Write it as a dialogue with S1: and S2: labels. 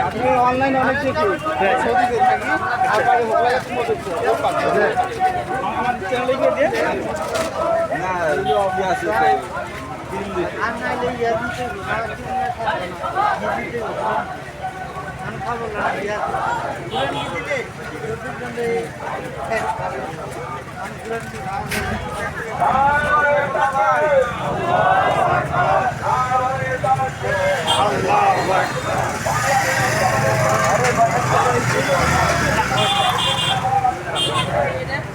S1: আপনি অনলাইনে অনেক দেখি সৌদিতে থাকি আর বাইরে আমার চ্যানেলে গিয়ে দিয়ে না আছে আর নাইলে ইয়া দিতে আমি খাবো না ইয়া নিয়ে দিলে আল্লাহ